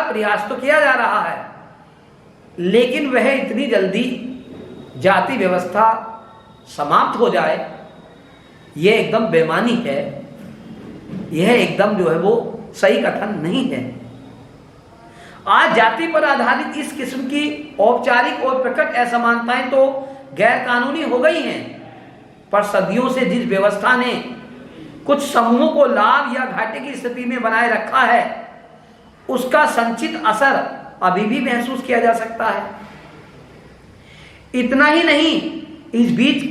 प्रयास तो किया जा रहा है, लेकिन वह इतनी जल्दी जाति व्यवस्था समाप्त हो जाए, यह एकदम बेईमानी है, यह एकदम जो है वो सही कथन नहीं है। आज जाति पर आधारित इस किस्म की औपचारिक और प्रकट असमानताएं तो गैर कानूनी हो गई हैं, पर सदियों से जिस व्यवस्था ने कुछ समूहों को लाभ या घाटे की स्थिति में बनाए रखा है, उसका संचित असर अभी भी महसूस किया जा सकता है। इतना ही नहीं, इस बीच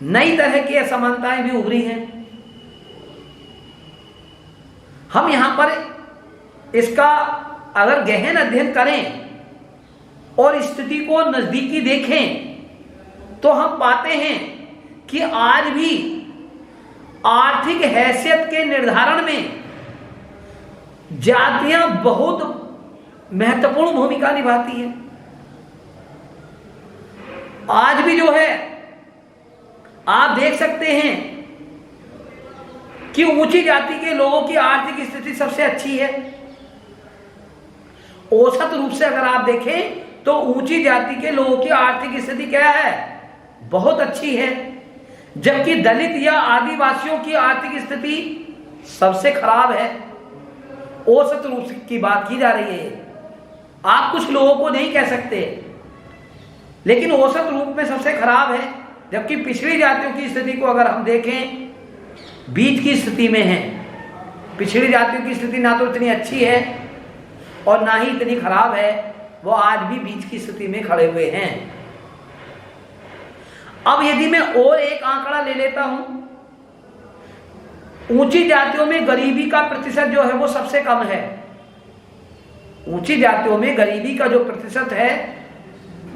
नई तरह की असमानताएं भी उभरी हैं। हम यहां पर इसका अगर गहन अध्ययन करें और स्थिति को नजदीकी देखें तो हम पाते हैं कि आज भी आर्थिक हैसियत के निर्धारण में जातियां बहुत महत्वपूर्ण भूमिका निभाती हैं। आज भी जो है आप देख सकते हैं कि ऊंची जाति के लोगों की आर्थिक स्थिति सबसे अच्छी है। औसत रूप से अगर आप देखें तो ऊंची जाति के लोगों की आर्थिक स्थिति क्या है, बहुत अच्छी है, जबकि दलित या आदिवासियों की आर्थिक स्थिति सबसे खराब है। औसत रूप की बात की जा रही है, आप कुछ लोगों को नहीं कह सकते, लेकिन औसत रूप में सबसे खराब है। जबकि पिछड़ी जातियों की स्थिति को अगर हम देखें, बीच की स्थिति में है। पिछड़ी जातियों की स्थिति ना तो इतनी अच्छी है और ना ही इतनी खराब है, वो आज भी बीच की स्थिति में खड़े हुए हैं। अब यदि मैं और एक आंकड़ा ले लेता हूं, ऊंची जातियों में गरीबी का प्रतिशत जो है वो सबसे कम है। ऊंची जातियों में गरीबी का जो प्रतिशत है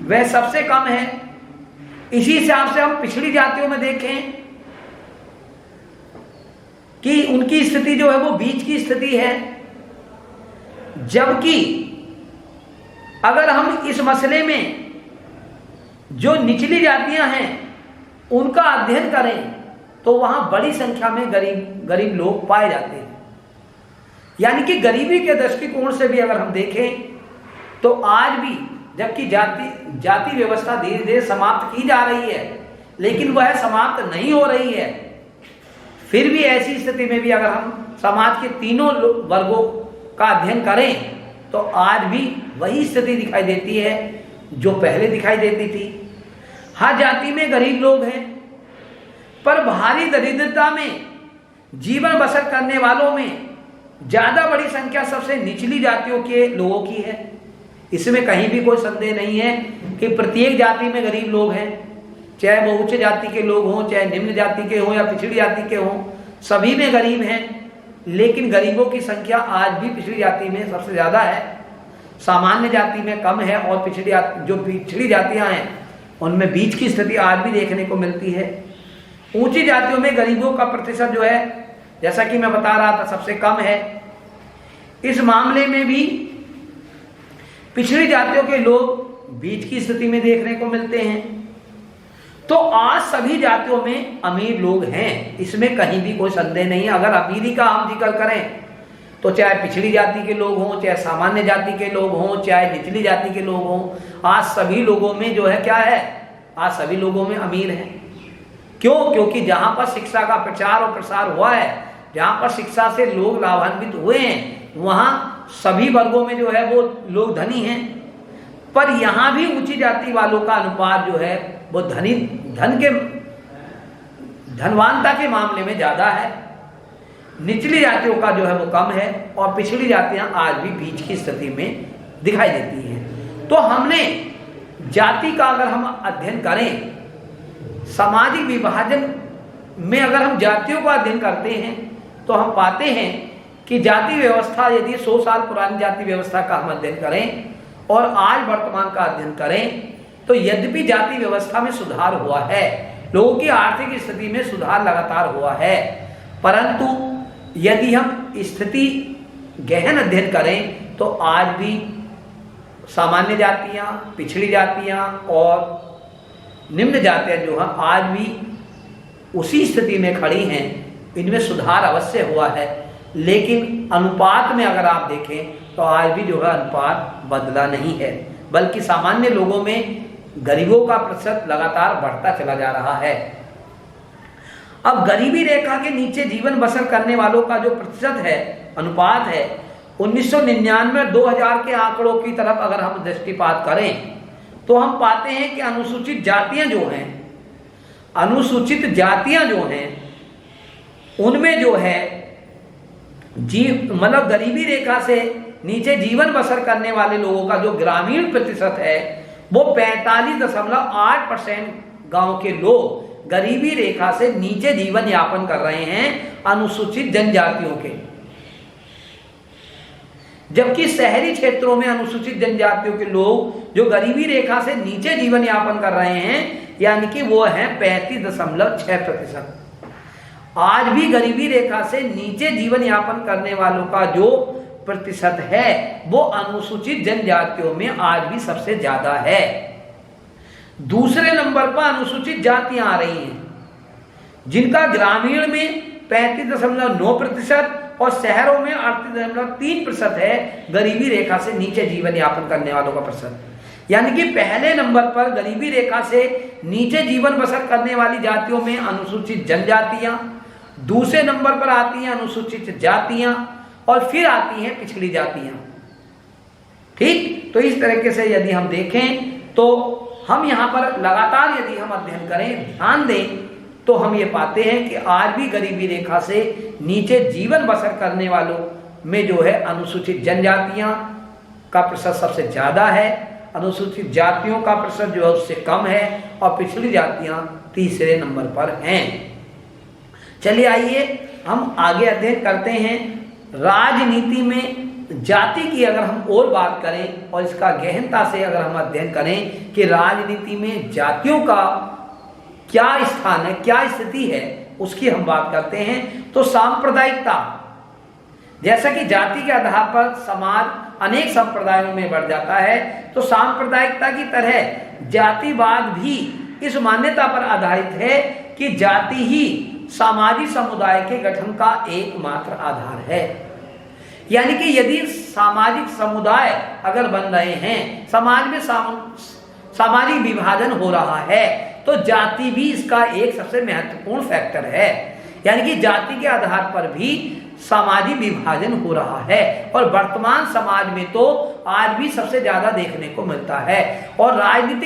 वह सबसे कम है। इसी हिसाब से हम पिछड़ी जातियों में देखें कि उनकी स्थिति जो है वो बीच की स्थिति है। जबकि अगर हम इस मसले में जो निचली जातियां हैं उनका अध्ययन करें तो वहां बड़ी संख्या में गरीब लोग पाए जाते हैं। यानी कि गरीबी के दृष्टिकोण से भी अगर हम देखें तो आज भी, जबकि जाति व्यवस्था धीरे धीरे समाप्त की जा रही है, लेकिन वह समाप्त नहीं हो रही है, फिर भी ऐसी स्थिति में भी अगर हम समाज के तीनों वर्गों का अध्ययन करें तो आज भी वही स्थिति दिखाई देती है जो पहले दिखाई देती थी। हर जाति में गरीब लोग हैं, पर भारी दरिद्रता में जीवन बसर करने वालों में ज्यादा बड़ी संख्या सबसे निचली जातियों के लोगों की है। इसमें कहीं भी कोई संदेह नहीं है कि प्रत्येक जाति में गरीब लोग हैं, चाहे वो उच्च जाति के लोग हों, चाहे निम्न जाति के हों या पिछड़ी जाति के हों, सभी में गरीब हैं। लेकिन गरीबों की संख्या आज भी पिछड़ी जाति में सबसे ज्यादा है, सामान्य जाति में कम है, और पिछड़ी जातियां हैं उनमें बीच की स्थिति आज भी देखने को मिलती है। ऊंची जातियों में गरीबों का प्रतिशत जो है, जैसा कि मैं बता रहा था, सबसे कम है। इस मामले में भी पिछड़ी जातियों के लोग बीच की स्थिति में देखने को मिलते हैं। तो आज सभी जातियों में अमीर लोग हैं, इसमें कहीं भी कोई संदेह नहीं है। अगर अमीरी का हम जिक्र करें तो चाहे पिछड़ी जाति के लोग हों, चाहे सामान्य जाति के लोग हों, चाहे निचली जाति के लोग हों, आज सभी लोगों में जो है क्या है, आज सभी लोगों में अमीर हैं। क्यों? क्योंकि जहां पर शिक्षा का प्रचार और प्रसार हुआ है, जहां पर शिक्षा से लोग लाभान्वित हुए हैं, वहां सभी वर्गों में जो है वो लोग धनी हैं। पर यहां भी ऊंची जाति वालों का अनुपात जो है वो धनवानता के मामले में ज्यादा है, निचली जातियों का जो है वो कम है, और पिछड़ी जातियां आज भी बीच की स्थिति में दिखाई देती हैं। तो हमने जाति का अगर हम अध्ययन करें, सामाजिक विभाजन में अगर हम जातियों का अध्ययन करते हैं तो हम पाते हैं कि जाति व्यवस्था, यदि 100 साल पुरानी जाति व्यवस्था का हम अध्ययन करें और आज वर्तमान का अध्ययन करें तो यद्यपि जाति व्यवस्था में सुधार हुआ है, लोगों की आर्थिक स्थिति में सुधार लगातार हुआ है, परंतु यदि हम स्थिति गहन अध्ययन करें तो आज भी सामान्य जातियां, पिछड़ी जातियां और निम्न जातियां जो हैं आज भी उसी स्थिति में खड़ी हैं। इनमें सुधार अवश्य हुआ है, लेकिन अनुपात में अगर आप देखें तो आज भी जो है अनुपात बदला नहीं है, बल्कि सामान्य लोगों में गरीबों का प्रतिशत लगातार बढ़ता चला जा रहा है। अब गरीबी रेखा के नीचे जीवन बसर करने वालों का जो प्रतिशत है, अनुपात है, 1999 2000 के आंकड़ों की तरफ अगर हम दृष्टिपात करें तो हम पाते हैं कि अनुसूचित जातियां जो हैं, अनुसूचित जातियां जो हैं उनमें जो है मतलब गरीबी रेखा से नीचे जीवन बसर करने वाले लोगों का जो ग्रामीण प्रतिशत है वो 45.8% गांव के लोग गरीबी रेखा से नीचे जीवन यापन कर रहे हैं अनुसूचित जनजातियों के। जबकि शहरी क्षेत्रों में अनुसूचित जनजातियों के लोग जो गरीबी रेखा से नीचे जीवन यापन कर रहे हैं, यानी कि वो है 35.6%। आज भी गरीबी रेखा से नीचे जीवन यापन करने वालों का जो प्रतिशत है वो अनुसूचित जनजातियों में आज भी सबसे ज्यादा है। दूसरे नंबर पर अनुसूचित जातियां आ रही हैं जिनका ग्रामीण में 35.9% और शहरों में 38.3% है गरीबी रेखा से नीचे जीवन यापन करने वालों का प्रतिशत। यानी कि पहले नंबर पर गरीबी रेखा से नीचे जीवन बसर करने वाली जातियों में अनुसूचित जनजातियां, दूसरे नंबर पर आती हैं अनुसूचित जातियां और फिर आती हैं पिछड़ी जातियां। ठीक, तो इस तरीके से यदि हम देखें तो हम यहां पर लगातार यदि हम अध्ययन करें, ध्यान दें, तो हम ये पाते हैं कि आज भी गरीबी रेखा से नीचे जीवन बसर करने वालों में जो है अनुसूचित जनजातियां का प्रतिशत सबसे ज्यादा है, अनुसूचित जातियों का प्रतिशत जो है उससे कम है और पिछड़ी जातियां तीसरे नंबर पर हैं। चलिए आइए हम आगे अध्ययन करते हैं। राजनीति में जाति की अगर हम और बात करें और इसका गहनता से अगर हम अध्ययन करें कि राजनीति में जातियों का क्या स्थान है, क्या स्थिति है, उसकी हम बात करते हैं तो सांप्रदायिकता, जैसा कि जाति के आधार पर समाज अनेक संप्रदायों में बढ़ जाता है, तो सांप्रदायिकता की तरह जातिवाद भी इस मान्यता पर आधारित है कि जाति ही सामाजिक समुदाय के गठन का एकमात्र आधार है। यानी कि यदि सामाजिक समुदाय अगर बन रहे हैं, समाज में सामाजिक विभाजन हो रहा है, तो जाति भी इसका एक सबसे महत्वपूर्ण फैक्टर है। यानी कि जाति के आधार पर भी सामाजिक विभाजन हो रहा है और वर्तमान समाज में तो आज भी सबसे ज्यादा देखने को मिलता है। और राजनीति